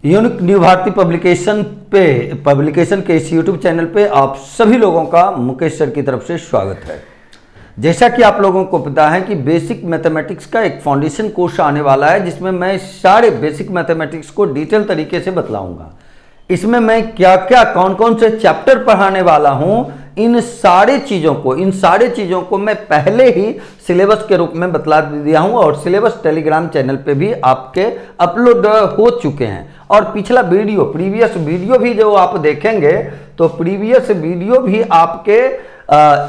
Unique new Bharti publication के इस YouTube channel पे आप सभी लोगों का मुकेश सर की तरफ से स्वागत है। जैसा कि आप लोगों को पता है कि बेसिक मैथमेटिक्स का एक फाउंडेशन कोर्स आने वाला है, जिसमें मैं सारे बेसिक मैथमेटिक्स को डिटेल तरीके से बतलाऊंगा। इसमें मैं क्या क्या कौन कौन से चैप्टर पढ़ाने वाला हूं, इन सारे चीज़ों को मैं पहले ही सिलेबस के रूप में बतला दिया हूं और सिलेबस टेलीग्राम चैनल पे भी आपके अपलोड हो चुके हैं। और पिछला प्रीवियस वीडियो भी जो आप देखेंगे तो प्रीवियस वीडियो भी आपके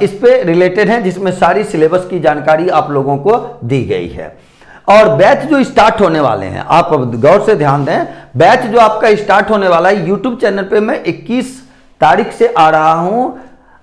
इस पे रिलेटेड है, जिसमें सारी सिलेबस की जानकारी आप लोगों को दी गई है। और बैच जो स्टार्ट होने वाले हैं, आप अब गौर से ध्यान दें, बैच जो आपका स्टार्ट होने वाला है यूट्यूब चैनल पे मैं 21 तारीख से आ रहा हूं,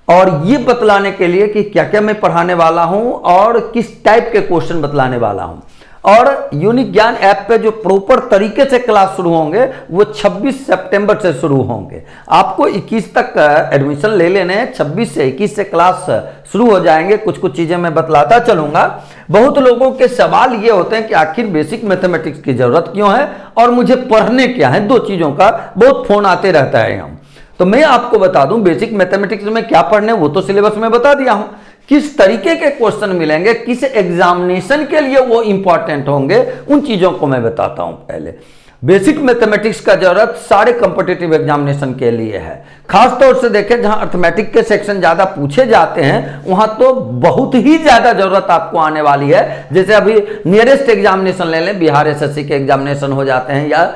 और ये बतलाने के लिए कि क्या क्या मैं पढ़ाने वाला हूं और किस टाइप के क्वेश्चन बतलाने वाला हूं। और यूनिक ज्ञान ऐप पे जो प्रॉपर तरीके से क्लास शुरू होंगे वो 26 सितंबर से शुरू होंगे। आपको 21 तक एडमिशन ले लेने हैं, 26 से 21 से क्लास शुरू हो जाएंगे। कुछ चीज़ें मैं बतलाता चलूंगा। बहुत लोगों के सवाल ये होते हैं कि आखिर बेसिक मैथमेटिक्स की जरूरत क्यों है और मुझे पढ़ने क्या है, दो चीज़ों का बहुत फोन आते रहता है। हम तो मैं आपको बता दूं बेसिक मैथमेटिक्स में क्या पढ़ने, वो तो सिलेबस में बता दिया हूं। किस तरीके के क्वेश्चन मिलेंगे, किस एग्जामिनेशन के लिए वो इंपॉर्टेंट होंगे, उन चीजों को मैं बताता हूं। पहले बेसिक मैथमेटिक्स का जरूरत सारे कॉम्पिटिटिव एग्जामिनेशन के लिए है। खास तौर से देखें जहां अर्थमेटिक के सेक्शन ज्यादा पूछे जाते हैं, वहां तो बहुत ही ज्यादा जरूरत आपको आने वाली है। जैसे अभी नियरेस्ट एग्जामिनेशन ले लें, बिहार एसएससी के एग्जामिनेशन हो जाते हैं या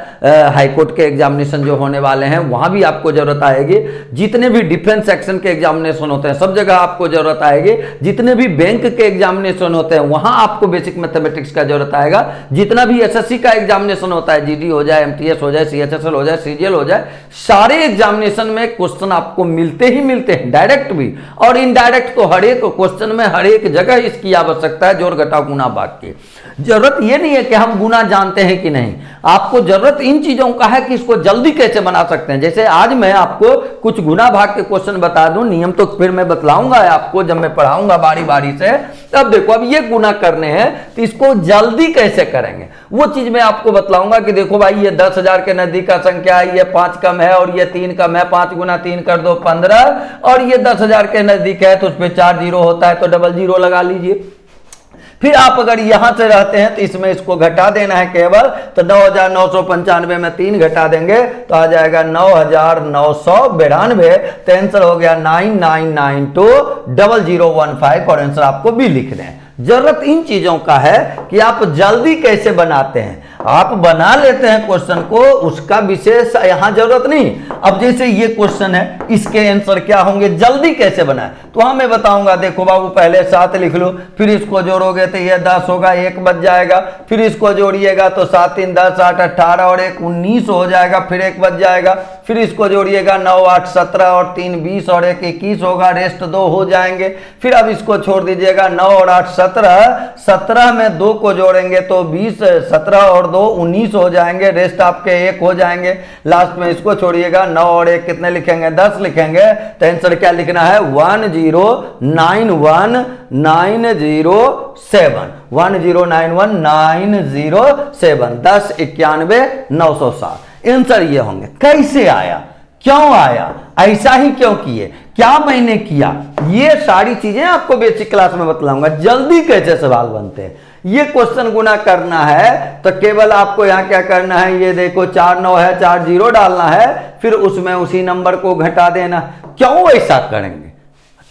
हाईकोर्ट के एग्जामिनेशन जो होने वाले हैं, वहां भी आपको जरूरत आएगी। जितने भी डिफेंस सेक्शन के एग्जामिनेशन होते हैं, सब जगह आपको जरूरत आएगी। जितने भी बैंक के एग्जामिनेशन होते हैं, वहां आपको बेसिक मैथमेटिक्स का जरूरत आएगा। जितना भी एसएससी का एग्जामिनेशन होता है, जीडी हो जाए, एमटीएस हो जाए, सीएचएसएल हो जाए, सीजीएल हो जाए, सारे एग्जामिनेशन में क्वेश्चन आपको मिलते ही मिलते हैं, डायरेक्ट भी और इनडायरेक्ट। तो हर एक क्वेश्चन में हर एक जगह इसकी आवश्यकता है, जोड़ घटाव गुणा भाग की। जरूरत यह नहीं है कि हम गुना जानते हैं कि नहीं, आपको जरूरत इन चीजों का है कि इसको जल्दी कैसे बना सकते हैं। जैसे आज मैं आपको कुछ गुना भाग के क्वेश्चन बता दूं, नियम तो फिर मैं बतलाऊंगा आपको जब मैं पढ़ाऊंगा बारी बारी से। तब देखो अब ये गुना करने हैं तो इसको जल्दी कैसे करेंगे, वो चीज मैं आपको बतलाऊंगा। कि देखो भाई ये 10,000 के नजदीक का संख्या है, ये 5 कम है और ये 3 कम है, 5 गुना 3 कर दो 15, और ये 10,000 के नजदीक है तो उस पर 4 जीरो होता है तो डबल जीरो लगा लीजिए। फिर आप अगर यहां से रहते हैं तो इसमें इसको घटा देना है केवल, तो 9,995 में 3 घटा देंगे तो आ जाएगा 9,992। तो आंसर हो गया 99920015, और आंसर आपको भी लिख दें। जरूरत इन चीजों का है कि आप जल्दी कैसे बनाते हैं। आप बना लेते हैं क्वेश्चन को, उसका विशेष यहां जरूरत नहीं। अब जैसे ये क्वेश्चन है, इसके आंसर क्या होंगे, जल्दी कैसे बनाए, तो हाँ मैं बताऊंगा। देखो बाबू पहले 7 लिख लो, फिर इसको जोड़ोगे तो ये 10 होगा, 1 बच जाएगा। फिर इसको जोड़िएगा तो 7 3 10 8 18 और 1 19 हो जाएगा, फिर 1 बच जाएगा। फिर इसको जोड़िएगा 9 8 17 और 3 20 और 1 21 होगा, रेस्ट 2 हो जाएंगे। फिर अब इसको छोड़ दीजिएगा, 9 और 8 17 में 2 को जोड़ेंगे तो 20, 17 और 2 19 हो जाएंगे, रेस्ट आपके 1 हो जाएंगे। लास्ट में इसको छोड़िएगा, 9 और 1 कितने लिखेंगे, 10 लिखेंगे। तो आंसर क्या लिखना है, 1091907, 1091907, 10 91 907। आंसर ये होंगे। कैसे आया, क्यों आया, ऐसा ही क्यों किए, क्या मैंने किया, ये सारी चीजें आपको बेसिक क्लास में बतलाऊंगा। जल्दी कैसे सवाल बनते हैं। ये क्वेश्चन गुना करना है तो केवल आपको यहां क्या करना है, ये देखो 4 9 है, 4 जीरो डालना है, फिर उसमें उसी नंबर को घटा देना। क्यों ऐसा करेंगे,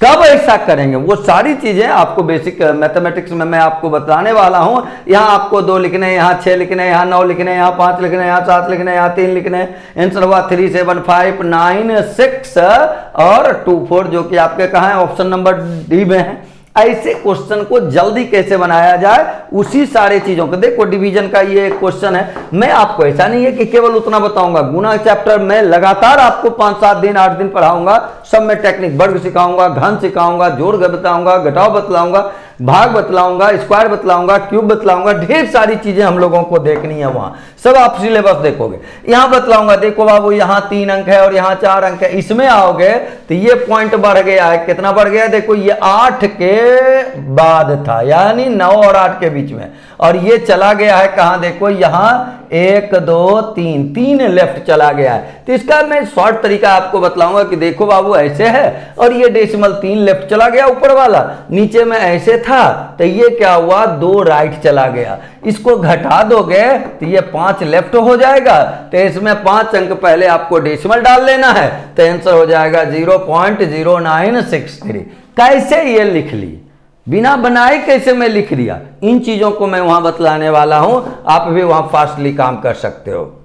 कब ऐसा करेंगे, वो सारी चीजें आपको बेसिक मैथमेटिक्स में मैं आपको बताने वाला हूं। यहां आपको 2 लिखने हैं, यहां 6 लिखने हैं, यहां 9 लिखने हैं, यहां 5 लिखने हैं, यहां 7 लिखने हैं, यहां 3 लिखने हैं। आंसर हुआ 37596 और 24, जो कि आपके कहां है, ऑप्शन नंबर डी में है। ऐसे क्वेश्चन को जल्दी कैसे बनाया जाए, उसी सारे चीजों को देखो। डिवीजन का ये क्वेश्चन है, मैं आपको ऐसा नहीं है कि केवल उतना बताऊंगा। गुना चैप्टर में लगातार आपको 5-7 दिन 8 दिन पढ़ाऊंगा। सब में टेक्निक, वर्ग सिखाऊंगा, घन सिखाऊंगा, जोड़ बताऊंगा, घटाव बतलाऊंगा, भाग बतलाऊंगा, स्क्वायर बतलाऊंगा, क्यूब बतलाऊंगा। ढेर सारी चीजें हम लोगों को देखनी है, वहां सब आप सिलेबस देखोगे। यहां बतलाऊंगा, देखो बाबू यहां 3 अंक है और यहां 4 अंक है। इसमें आओगे तो ये पॉइंट बढ़ गया है, कितना बढ़ गया, देखो ये 8 के बाद था, यानी 9 और 8 के बीच में, और ये चला गया है कहां, देखो यहां 1 2 3, 3 लेफ्ट चला गया है। तो इसका मैं शॉर्ट तरीका आपको बतलाऊंगा कि देखो बाबू ऐसे है और ये डेसिमल 3 लेफ्ट चला गया ऊपर वाला, नीचे में ऐसे था तो ये क्या हुआ 2 राइट चला गया। इसको घटा दोगे तो ये 5 लेफ्ट हो जाएगा। तो इसमें 5 अंक पहले आपको डेसिमल डाल लेना है, तो आंसर हो जाएगा 0.0963। कैसे ये लिख ली, बिना बनाए कैसे मैं लिख दिया, इन चीजों को मैं वहां बतलाने वाला हूं, आप भी वहां फास्टली काम कर सकते हो।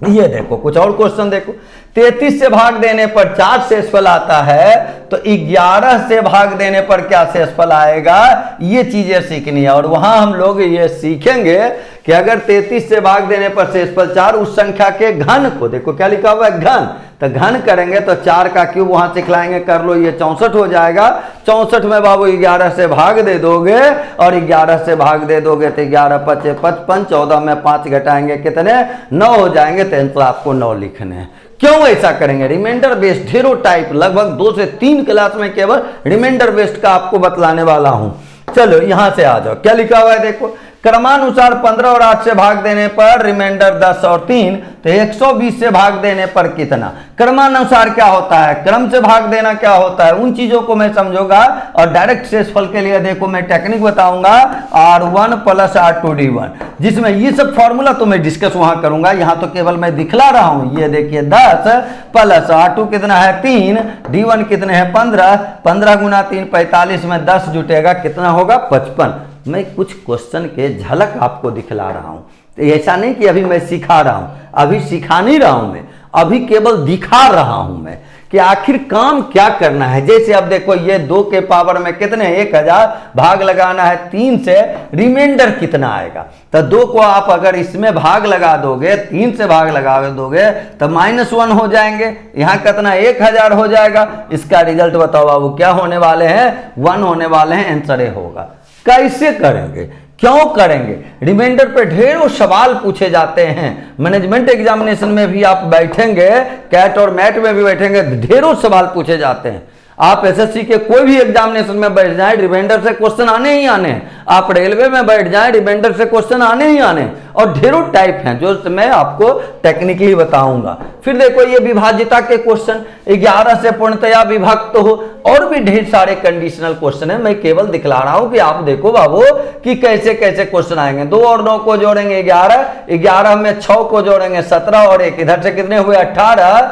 ये देखो कुछ और क्वेश्चन देखो, 33 से भाग देने पर 4 शेषफल आता है, तो 11 से भाग देने पर क्या शेषफल आएगा, ये चीजें सीखनी है। और वहां हम लोग ये सीखेंगे कि अगर 33 से भाग देने पर शेषफल 4, उस संख्या के घन को, देखो क्या लिखा हुआ है घन, तो घन करेंगे तो 4 का क्यूब वहां सिखलाएंगे, कर लो, ये 64 हो जाएगा। 64 में बाबू 11 से भाग दे दोगे और 11 से भाग दे दोगे तो 11 5 55, 14 में 5 घटाएंगे कितने 9 हो जाएंगे। तो आंसर आपको 9 लिखने हैं। क्यों ऐसा करेंगे, रिमाइंडर बेस्ड ढेरों टाइप, लगभग 2 से 3 क्लास में केवल रिमाइंडर बेस्ड का आपको बतलाने वाला हूं। चलो यहां से आ जाओ, क्या लिखा हुआ है देखो, क्रमानुसार 15 और 8 से भाग देने पर रिमाइंडर 10 और 3, तो 120 से भाग देने पर कितना। क्रमानुसार क्या होता है, क्रम से भाग देना क्या होता है, उन चीजों को मैं समझूंगा। और डायरेक्ट शेषफल के लिए देखो मैं टेक्निक बताऊंगा, R1 + R2D1, जिसमें ये सब फॉर्मूला तो मैं डिस्कस वहां करूंगा, यहां तो केवल मैं दिखला रहा हूं। ये देखिए 10 + R2 कितना है 3, D1 कितने हैं 15, 15 × 3 45 में 10 जुटेगा, कितना होगा 55। मैं कुछ क्वेश्चन के झलक आपको दिखला रहा हूं, तो ऐसा नहीं कि अभी मैं सिखा रहा हूं, अभी सिखा नहीं रहा हूं मैं, अभी केवल दिखा रहा हूं मैं कि आखिर काम क्या करना है। जैसे अब देखो ये 2 के पावर में कितने 1000, भाग लगाना है 3 से, रिमाइंडर कितना आएगा। तो 2 को आप अगर इसमें भाग लगा दोगे, 3 से भाग लगा दोगे तो -1 हो जाएंगे, यहां कितना 1000 हो जाएगा। इसका रिजल्ट बताओ बाबू क्या होने वाले हैं, 1 होने वाले हैं, आंसर ए होगा। कैसे करेंगे, क्यों करेंगे, रिमाइंडर पे ढेरों सवाल पूछे जाते हैं। मैनेजमेंट एग्जामिनेशन में भी आप बैठेंगे, कैट और मैट में भी बैठेंगे, ढेरों सवाल पूछे जाते हैं। आप एसएससी के कोई भी एग्जामिनेशन में बैठ जाएं, रिमाइंडर से क्वेश्चन आने ही आने हैं। आप रेलवे में बैठ जाएं, रिमाइंडर से क्वेश्चन आने ही आने, और ढेरों टाइप हैं जो मैं आपको टेक्निकली बताऊंगा। फिर देखो ये विभाजिता के क्वेश्चन, 11 से पूर्णतया विभक्त हो, और भी ढेर सारे कंडीशनल क्वेश्चन है। मैं केवल दिखला रहा हूं कि आप देखो बाबू कि कैसे कैसे क्वेश्चन आएंगे। 2 और 9 को जोड़ेंगे 11, 11 में 6 को जोड़ेंगे 17, और एक इधर से कितने हुए 18।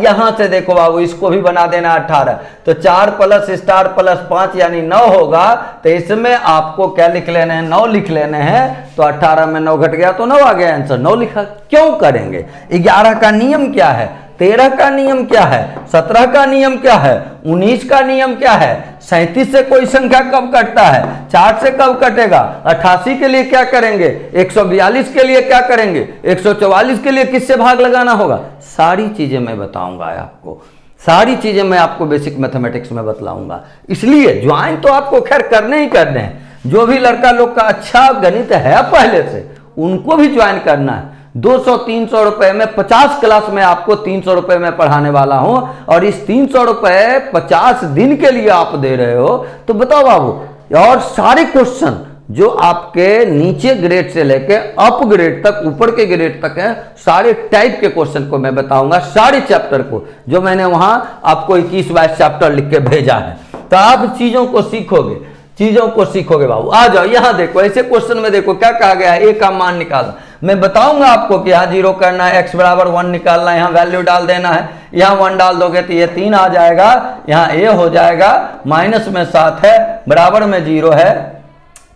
यहां से देखो बाबू इसको भी बना देना 18, तो 4 + *5 यानी 9 होगा। तो इसमें आपको क्या लिख लेने हैं, 9 लिख लेने हैं। तो 18 में 9 घट गया तो 9 आ गया, आंसर 9 लिखा। क्यों करेंगे, 11 का नियम क्या है, 13 का नियम क्या है, 17 का नियम क्या है, 19 का नियम क्या है, 37 से कोई संख्या कब कटता है, 4 से कब कटेगा, 88 के लिए क्या करेंगे, 142 के लिए क्या करेंगे, 144 के लिए किससे भाग लगाना होगा, सारी चीजें मैं बताऊंगा आपको। सारी चीजें मैं आपको बेसिक मैथमेटिक्स में बतलाऊंगा। इसलिए ज्वाइन तो आपको खैर करने ही करने हैं। जो भी लड़का लोग का अच्छा गणित है पहले से, उनको भी ज्वाइन करना है। 200-300 रुपए में 50 क्लास में आपको 300 रुपए में पढ़ाने वाला हूं, और इस 300 रुपए 50 दिन के लिए आप दे रहे हो। तो बताओ बाबू, और सारे क्वेश्चन जो आपके नीचे ग्रेड से लेके अप ग्रेड तक, ऊपर के ग्रेड तक है, सारे टाइप के क्वेश्चन को मैं बताऊंगा, सारे चैप्टर को, जो मैंने वहां आपको 21-22 चैप्टर लिख के भेजा है। तो आप चीजों को सीखोगे, चीजों को सीखोगे बाबू। आ जाओ यहां देखो, ऐसे क्वेश्चन में देखो क्या कहा गया है, ए का मान निकालना। मैं बताऊंगा आपको कि यहाँ 0 करना है, x = 1 निकालना है, यहाँ वैल्यू डाल देना है, यहाँ 1 डाल दोगे तो ये 3 आ जाएगा, यहाँ a हो जाएगा, माइनस में 7 है, बराबर में 0 है।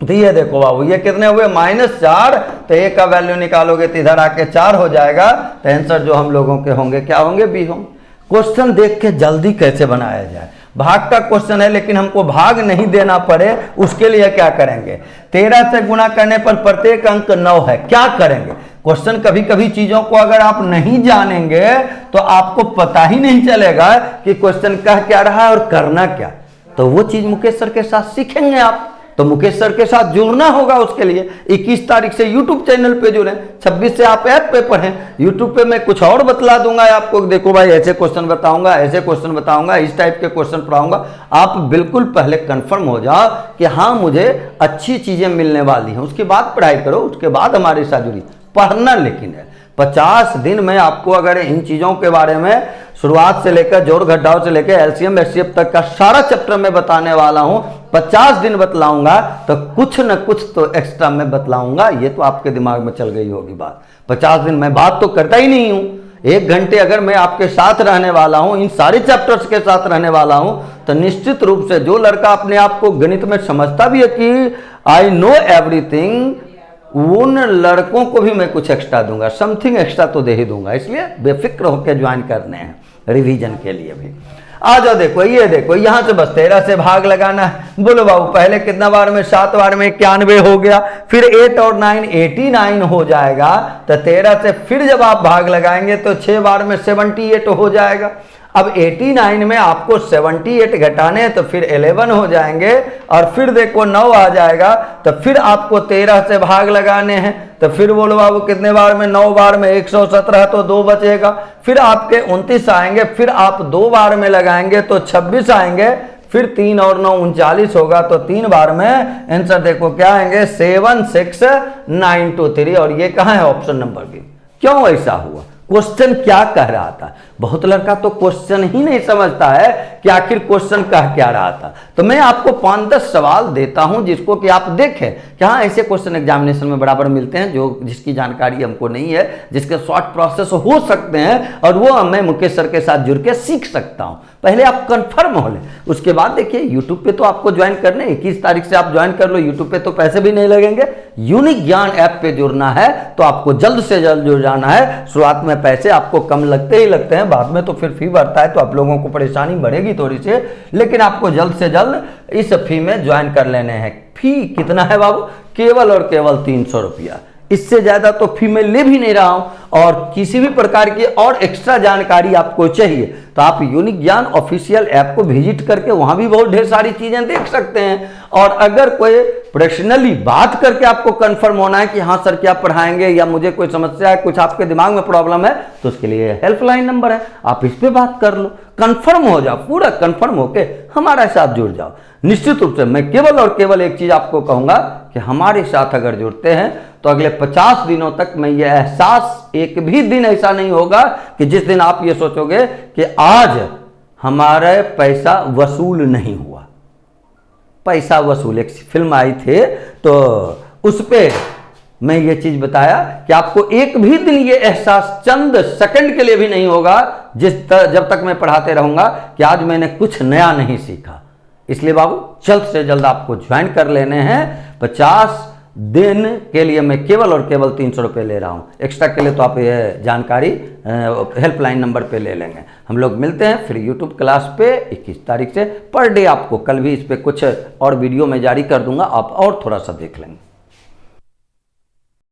तो ये देखो बाबू ये कितने हुए -4, तो a का वैल्यू निकालोगे तो इधर आके 4 हो जाएगा। तो आंसर जो हम लोगों के होंगे क्या होंगे, बी होंगे। क्वेश्चन देख के जल्दी कैसे बनाया जाए, भाग का क्वेश्चन है लेकिन हमको भाग नहीं देना पड़े, उसके लिए क्या करेंगे, 13 से गुणा करने पर प्रत्येक अंक 9 है, क्या करेंगे। क्वेश्चन कभी कभी चीजों को अगर आप नहीं जानेंगे तो आपको पता ही नहीं चलेगा कि क्वेश्चन कह क्या रहा है और करना क्या। तो वो चीज मुकेश सर के साथ सीखेंगे आप। तो मुकेश सर के साथ जुड़ना होगा, उसके लिए 21 तारीख से YouTube चैनल पे जुड़े, 26 से आप ऐप पे पढ़ें। YouTube पे मैं कुछ और बतला दूंगा आपको, देखो भाई ऐसे क्वेश्चन बताऊंगा, ऐसे क्वेश्चन बताऊंगा, इस टाइप के क्वेश्चन पढ़ाऊंगा। आप बिल्कुल पहले कंफर्म हो जाओ कि हाँ मुझे अच्छी चीजें मिलने वाली हैं, उसके बाद पढ़ाई करो, उसके बाद हमारे साथ जुड़ी। पढ़ना लेकिन है। 50 दिन में आपको अगर इन चीज़ों के बारे में शुरुआत से लेकर जोड़ घटाव से लेकर एलसीएम एचसीएफ तक का सारा चैप्टर में बताने वाला हूं। 50 दिन बतलाऊंगा तो कुछ न कुछ तो एक्स्ट्रा में बतलाऊंगा, ये तो आपके दिमाग में चल गई होगी बात। 50 दिन मैं बात तो करता ही नहीं हूं। 1 घंटे अगर मैं आपके साथ रहने वाला हूं, इन सारे चैप्टर्स के साथ रहने वाला हूं, तो निश्चित रूप से जो लड़का अपने आप को गणित में समझता भी है कि आई नो एवरीथिंग, उन लड़कों को भी मैं कुछ एक्स्ट्रा दूंगा, समथिंग एक्स्ट्रा तो दे ही दूंगा। इसलिए बेफिक्र होकर ज्वाइन करने हैं रिवीजन के लिए भी। आ जाओ, देखो ये देखो, यहां से बस 13 से भाग लगाना है। बोलो बाबू, पहले कितना बार में 7 बार में 91 हो गया, फिर 8 और 9 89 हो जाएगा। तो 13 से फिर जब आप भाग लगाएंगे तो 6 बार में 78 हो जाएगा। अब 89 में आपको 78 घटाने हैं तो फिर 11 हो जाएंगे, और फिर देखो 9 आ जाएगा, तो फिर आपको 13 से भाग लगाने हैं। तो फिर बोलो बाबू कितने बार में, 9 बार में 117, तो 2 बचेगा। फिर आपके 29 आएंगे, फिर आप 2 बार में लगाएंगे तो 26 आएंगे, फिर 3 और 9 39 होगा, तो 3 बार में आंसर देखो क्या आएंगे 76923। और ये कहाँ है, ऑप्शन नंबर बी। क्यों ऐसा हुआ, क्वेश्चन क्या कह रहा था? बहुत लड़का तो क्वेश्चन ही नहीं समझता है कि आखिर क्वेश्चन कह क्या रहा था। तो मैं आपको 5-10 सवाल देता हूं जिसको कि आप देखें कि हाँ ऐसे क्वेश्चन एग्जामिनेशन में बराबर मिलते हैं, जो जिसकी जानकारी हमको नहीं है, जिसके शॉर्ट प्रोसेस हो सकते हैं, और वो मैं मुकेश सर के साथ जुड़ के सीख सकता हूं। पहले आप कंफर्म हो लें, उसके बाद देखिए यूट्यूब पे तो आपको ज्वाइन करने 21 तारीख से आप ज्वाइन कर लो। यूट्यूब पे तो पैसे भी नहीं लगेंगे। यूनिक ज्ञान ऐप पे जुड़ना है तो आपको जल्द से जल्द जुड़ जाना है। शुरुआत में पैसे आपको कम लगते ही लगते हैं, बाद में तो फिर फी बढ़ता है, तो आप लोगों को परेशानी बढ़ेगी थोड़ी सी, लेकिन आपको जल्द से जल्द इस फी में ज्वाइन कर लेने हैं। फी कितना है बाबू, केवल और केवल 300 रुपया। इससे ज्यादा तो फी मैं ले भी नहीं रहा हूं। और किसी भी प्रकार की और एक्स्ट्रा जानकारी आपको चाहिए तो आप यूनिक ज्ञान ऑफिशियल ऐप को विजिट करके वहां भी बहुत ढेर सारी चीजें देख सकते हैं। और अगर कोई पर्सनली बात करके आपको कंफर्म होना है कि हाँ सर क्या पढ़ाएंगे, या मुझे कोई समस्या है, कुछ आपके दिमाग में प्रॉब्लम है, तो उसके लिए हेल्पलाइन नंबर है, आप इस पे बात कर लो। कंफर्म हो जाओ, पूरा कंफर्म होके हमारे साथ जुड़ जाओ। निश्चित रूप से मैं केवल और केवल एक चीज आपको कहूंगा कि हमारे साथ अगर जुड़ते हैं तो अगले 50 दिनों तक मैं ये एहसास, एक भी दिन ऐसा नहीं होगा कि जिस दिन आप ये सोचोगे कि आज हमारा पैसा वसूल नहीं हुआ। पैसा वसूल, एक फिल्म आई थी तो उस पे मैं ये चीज बताया कि आपको एक भी दिन ये एहसास चंद सेकंड के लिए भी नहीं होगा जब तक मैं पढ़ाते रहूंगा कि आज मैंने कुछ नया नहीं सीखा। इसलिए बाबू जल्द से जल्द आपको ज्वाइन कर लेने हैं। 50 दिन के लिए मैं केवल और केवल 300 रुपये ले रहा हूं। एक्स्ट्रा के लिए तो आप ये जानकारी हेल्पलाइन नंबर पे ले लेंगे। हम लोग मिलते हैं फिर यूट्यूब क्लास पे 21 तारीख से। पर डे आपको कल भी इस पे कुछ और वीडियो में जारी कर दूंगा, आप और थोड़ा सा देख लेंगे।